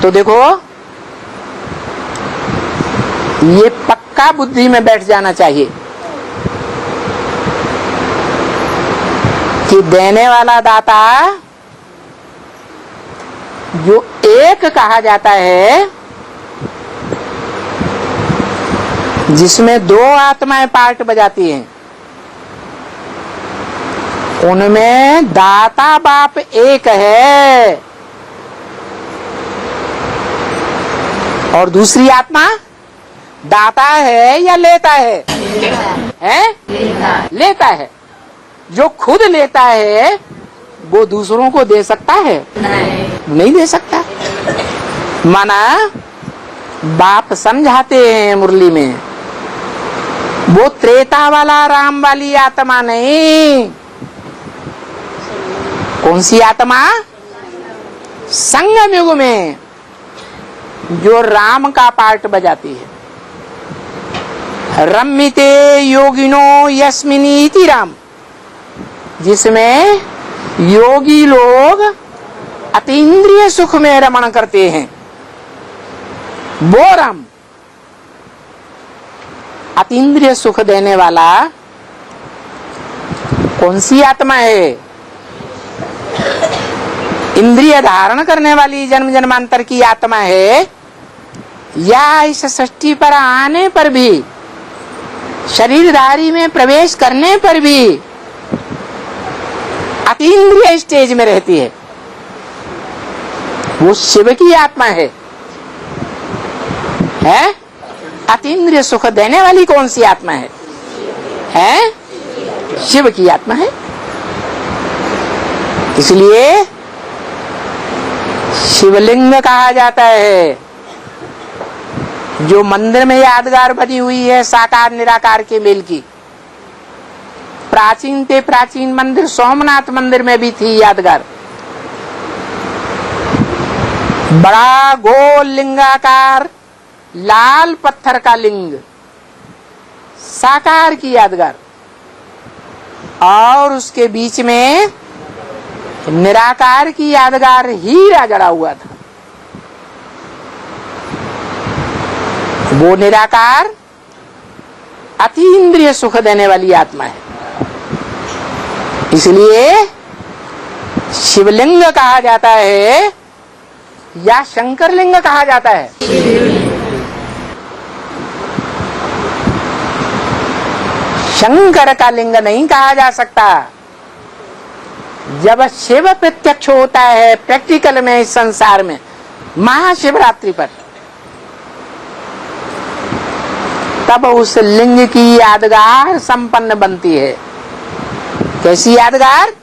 तो देखो ये पक्का बुद्धि में बैठ जाना चाहिए कि देने वाला दाता जो एक कहा जाता है, जिसमें दो आत्माएं पार्ट बजाती हैं, उनमें दाता बाप एक है और दूसरी आत्मा दाता है या लेता है? लेता है। जो खुद लेता है वो दूसरों को दे सकता है? नहीं दे सकता। माना बाप समझाते हैं मुरली में, वो त्रेता वाला राम वाली आत्मा नहीं। कौन सी आत्मा? संगम युग में जो राम का पार्ट बजाती है। रम्मिते योगिनो यस्मिनीति राम, जिसमें योगी लोग अतीन्द्रिय सुख में रमण करते हैं, वो राम। अतीन्द्रिय सुख देने वाला कौन सी आत्मा है? इंद्रिय धारण करने वाली जन्म जन्मांतर की आत्मा है, या इस सृष्टि पर आने पर भी, शरीरधारी में प्रवेश करने पर भी अतीन्द्रिय स्टेज में रहती है, वो शिव की आत्मा है। अतीन्द्रिय सुख देने वाली कौन सी आत्मा है? शिव की आत्मा है। इसलिए शिवलिंग कहा जाता है। जो मंदिर में यादगार बनी हुई है साकार निराकार के मेल की, प्राचीन ते प्राचीन मंदिर सोमनाथ मंदिर में भी थी यादगार। बड़ा गोल लिंगाकार लाल पत्थर का लिंग, साकार की यादगार, और उसके बीच में निराकार की यादगार हीरा जड़ा हुआ था। वो निराकार अतीन्द्रिय सुख देने वाली आत्मा है। इसलिए शिवलिंग कहा जाता है या शंकर लिंग कहा जाता है? शंकर का लिंग नहीं कहा जा सकता। जब शिव प्रत्यक्ष होता है प्रैक्टिकल में इस संसार में महाशिवरात्रि पर, तब उस लिंग की यादगार संपन्न बनती है। कैसी यादगार?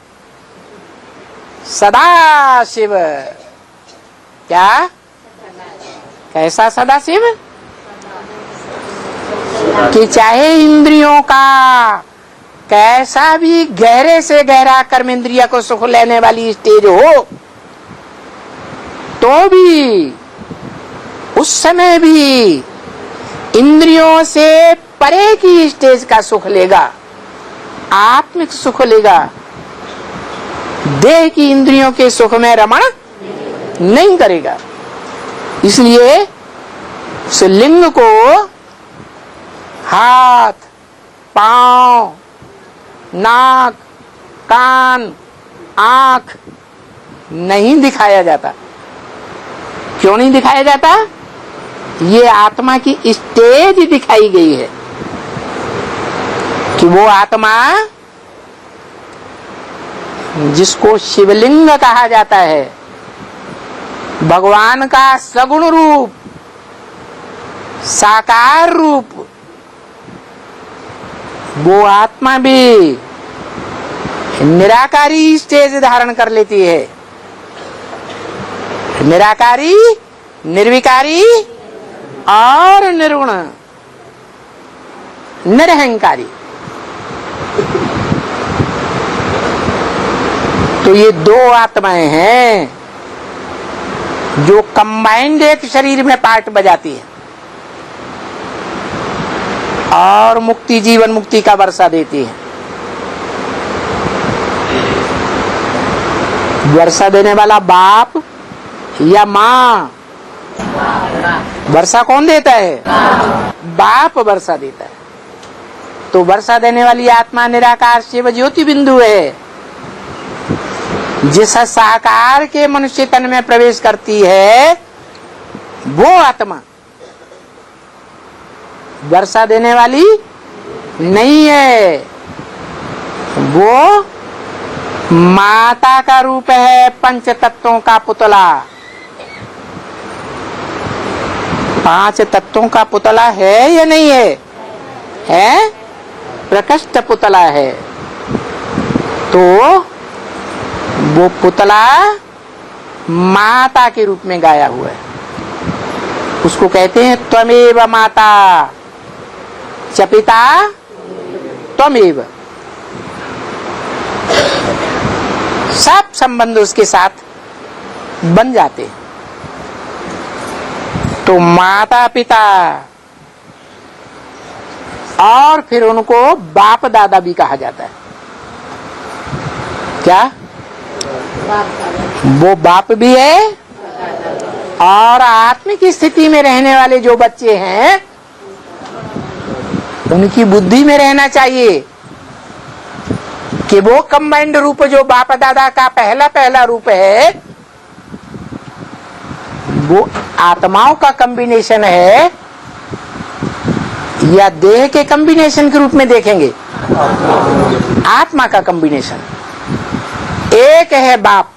सदा शिव। क्या? कैसा सदा शिव? कि चाहे इंद्रियों का कैसा भी गहरे से गहरा कर्म इंद्रिया को सुख लेने वाली स्टेज हो, तो भी उस समय भी इंद्रियों से परे की स्टेज का सुख लेगा, आत्मिक सुख लेगा। देह की इंद्रियों के सुख में रमण नहीं करेगा। इसलिए उस लिंग को हाथ, पांव, नाक, कान, आंख नहीं दिखाया जाता। क्यों नहीं दिखाया जाता? ये आत्मा की स्टेज दिखाई गई है कि वो आत्मा जिसको शिवलिंग कहा जाता है, भगवान का सगुण रूप, साकार रूप, वो आत्मा भी निराकारी स्टेज धारण कर लेती है। निराकारी, निर्विकारी और निर्गुण, निरहंकारी। तो ये दो आत्माएं हैं जो कंबाइंड एक शरीर में पार्ट बजाती है और मुक्ति, जीवन मुक्ति का वर्षा देती है। वर्षा देने वाला बाप या माँ वर्षा कौन देता है? बाप वर्षा देता है। तो वर्षा देने वाली आत्मा निराकार शिव ज्योति बिंदु है। जिस साकार के मनुष्य तन में प्रवेश करती है वो आत्मा वर्षा देने वाली नहीं है, वो माता का रूप है, पंच तत्वों का पुतला। 5 तत्वों का पुतला है या नहीं है? है, प्रकृष्ट पुतला है। तो वो पुतला माता के रूप में गाया हुआ है, उसको कहते हैं त्वमेव माता च पिता त्वमेव। सब संबंध उसके साथ बन जाते हैं। तो माता पिता और फिर उनको बाप दादा भी कहा जाता है। क्या? वो बाप भी है और आत्मिक स्थिति में रहने वाले जो बच्चे हैं उनकी बुद्धि में रहना चाहिए कि वो कंबाइंड रूप जो बाप दादा का पहला रूप है वो आत्माओं का कॉम्बिनेशन है या देह के कॉम्बिनेशन के रूप में देखेंगे? आत्मा का कॉम्बिनेशन। एक है बाप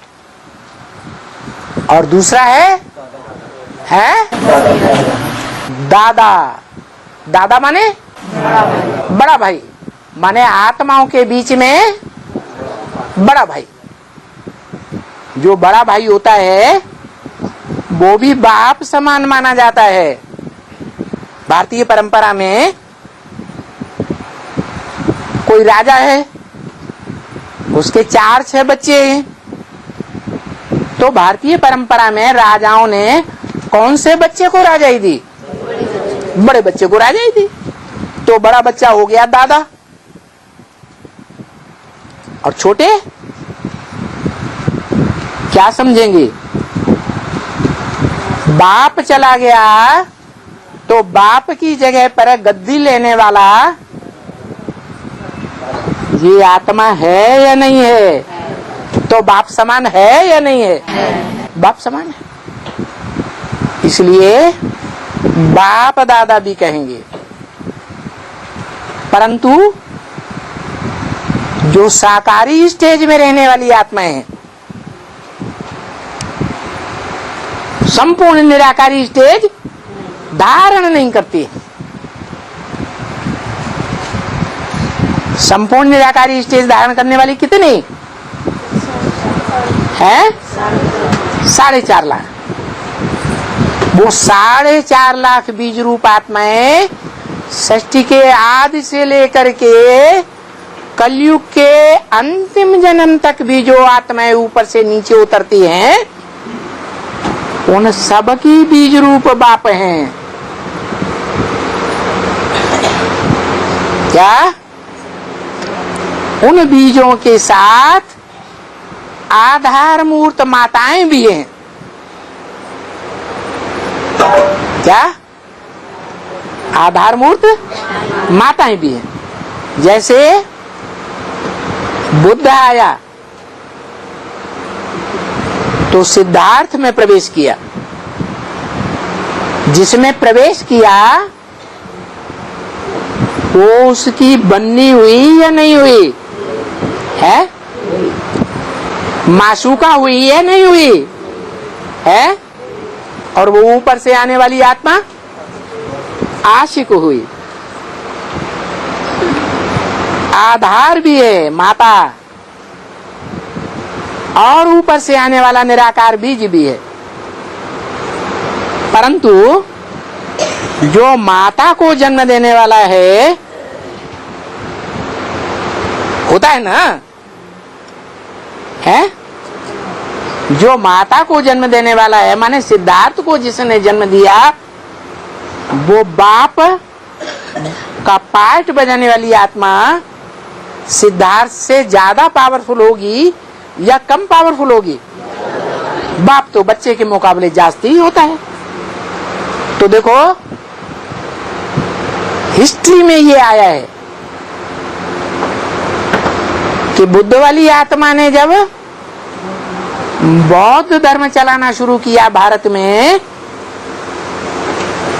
और दूसरा है दादा। दादा माने बड़ा भाई, माने आत्माओं के बीच में बड़ा भाई। जो बड़ा भाई होता है वो भी बाप समान माना जाता है। भारतीय परंपरा में कोई राजा है, उसके 4-6 बच्चे हैं, तो भारतीय परंपरा में राजाओं ने कौन से बच्चे को राजाई दी? बड़े बच्चे को राजाई दी। तो बड़ा बच्चा हो गया दादा और छोटे क्या समझेंगे? बाप चला गया तो बाप की जगह पर गद्दी लेने वाला ये आत्मा है या नहीं है? तो बाप समान है या नहीं है? बाप समान है, इसलिए बाप दादा भी कहेंगे। परंतु जो साकारी स्टेज में रहने वाली आत्माएं हैं, संपूर्ण निराकारी स्टेज धारण नहीं करती। संपूर्ण निराकारी स्टेज धारण करने वाली कितनी है? 4.5 लाख। वो 4.5 लाख बीज रूप आत्माएं सृष्टि के आदि से लेकर के कलयुग के अंतिम जन्म तक भी जो आत्माएं ऊपर से नीचे उतरती हैं उन सब की बीज रूप बाप हैं। क्या? उन बीजों के साथ आधार मूर्त माताएं भी हैं। क्या? आधार मूर्त माताएं भी हैं। जैसे बुद्ध आया तो सिद्धार्थ में प्रवेश किया, जिसमें प्रवेश किया वो उसकी बन्नी हुई या नहीं हुई है? मासूका हुई या नहीं हुई है? और वो ऊपर से आने वाली आत्मा आशिक हुई। आधार भी है माता और ऊपर से आने वाला निराकार बीज भी है। परंतु जो माता को जन्म देने वाला है होता है ना, है जो माता को जन्म देने वाला है, माने सिद्धार्थ को जिसने जन्म दिया वो बाप का पार्ट बजाने वाली आत्मा सिद्धार्थ से ज्यादा पावरफुल होगी या कम पावरफुल होगी? बाप तो बच्चे के मुकाबले जास्ती ही होता है। तो देखो हिस्ट्री में ये आया है कि बुद्ध वाली आत्मा ने जब बौद्ध धर्म चलाना शुरू किया भारत में,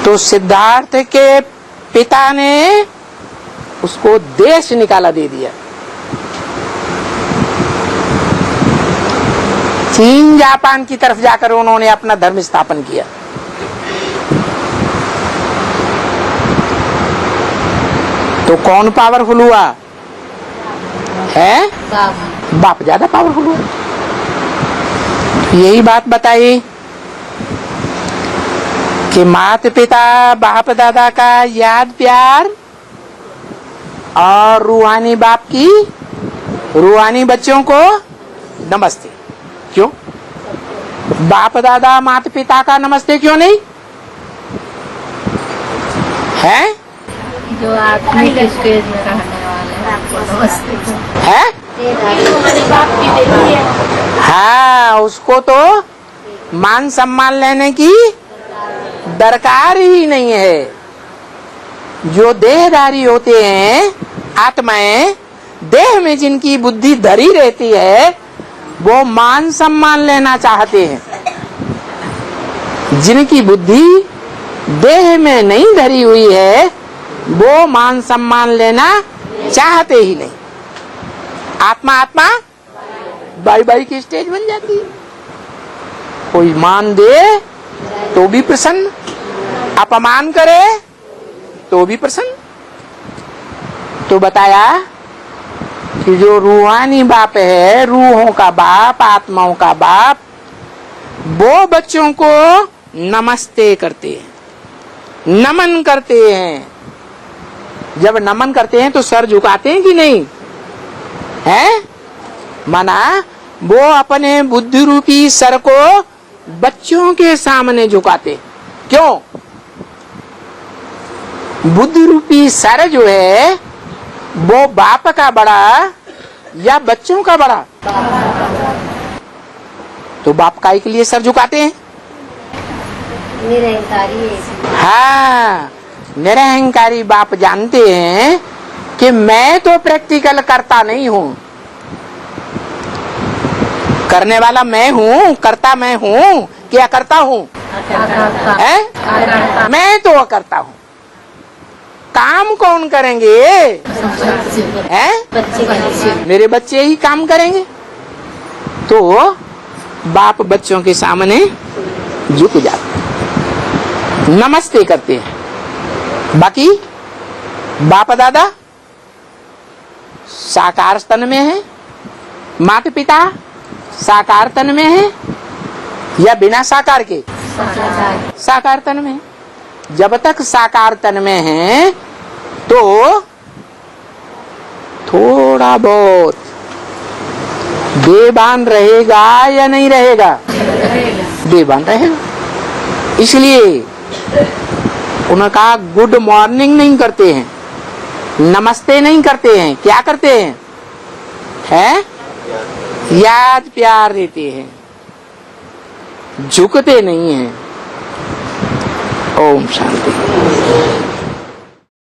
तो सिद्धार्थ के पिता ने उसको देश निकाला दे दिया। चीन जापान की तरफ जाकर उन्होंने अपना धर्म स्थापन किया। तो कौन पावरफुल हुआ है? बाप ज्यादा पावरफुल हुआ। यही बात बताई कि माता पिता बाप दादा का याद प्यार और रूहानी बाप की रूहानी बच्चों को नमस्ते। क्यों? बाप दादा माता पिता का नमस्ते क्यों नहीं है? जो आत्मिक स्टेज में रहने वाले हैं नमस्ते है? हाँ, उसको तो मान सम्मान लेने की दरकार ही नहीं है। जो देहधारी होते हैं, आत्माएं, देह में जिनकी बुद्धि धरी रहती है, वो मान सम्मान लेना चाहते हैं। जिनकी बुद्धि देह में नहीं धरी हुई है, वो मान सम्मान लेना चाहते ही नहीं। आत्मा आत्मा बाई बाई की स्टेज बन जाती है। कोई मान दे तो भी प्रसन्न, अपमान करे तो भी प्रसन्न। तो बताया कि जो रूहानी बाप है, रूहों का बाप, आत्माओं का बाप, वो बच्चों को नमस्ते करते हैं, नमन करते हैं। जब नमन करते हैं तो सर झुकाते हैं कि नहीं है? माना वो अपने बुद्धि रूपी सर को बच्चों के सामने झुकाते। क्यों? बुद्धि रूपी सर जो है वो बाप का बड़ा या बच्चों का बड़ा? तो बाप काहे के लिए सर झुकाते हैं? निरहंकारी है। हाँ, निरहंकारी बाप जानते हैं कि मैं तो प्रैक्टिकल करता नहीं हूँ, करने वाला मैं हूँ, करता मैं हूँ, क्या करता हूँ? मैं तो करता हूँ। काम कौन करेंगे? हैं? मेरे बच्चे ही काम करेंगे। तो बाप बच्चों के सामने झुक जाते, नमस्ते करते हैं। बाकी बाप दादा साकार तन में है, माता पिता साकार तन में है या बिना साकार के? साकार तन में। जब तक साकार तन में है तो थोड़ा बहुत बेभान रहेगा या नहीं रहेगा? बेभान रहेगा। इसलिए उनका गुड मॉर्निंग नहीं करते हैं, नमस्ते नहीं करते हैं, क्या करते हैं? हैं? याद प्यार देते हैं, झुकते नहीं हैं। ओम शांति।